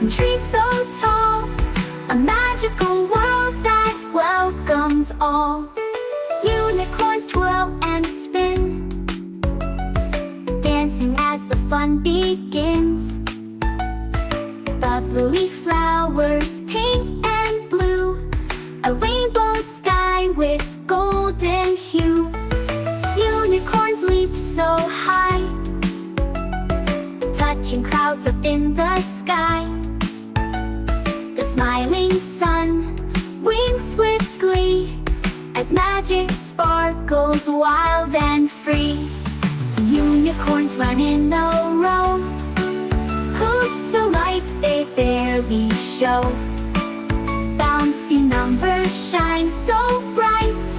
clouds and trees so tall, a magical world that welcomes all. Unicorns twirl and spin, dancing as the fun begins. Bubbly flowers, pink and blue, a rainbow sky with golden hue. Unicorns leap so high, touching clouds up in the sky. The smiling sun winks with glee as magic sparkles wild and free. Unicorns run in a row, hooves so light they barely show. Bouncy numbers shine so bright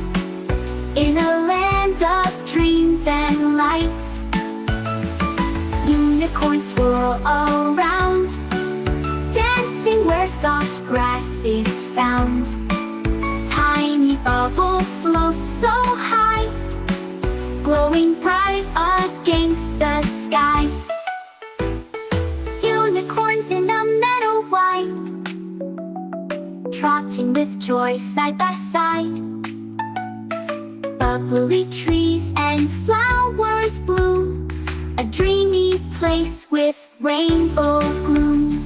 in a land of dreams and light. Unicorns swirl around, dancing where soft grass is found. Tiny bubbles float so high, glowing bright against the sky. Unicorns in a meadow wide, trotting with joy side by side. Bubbly trees and flowers bloom, a dreamy place with rainbow gloom.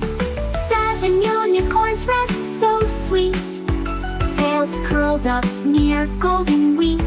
7 unicorns rest so sweet, tails curled up near golden wheat.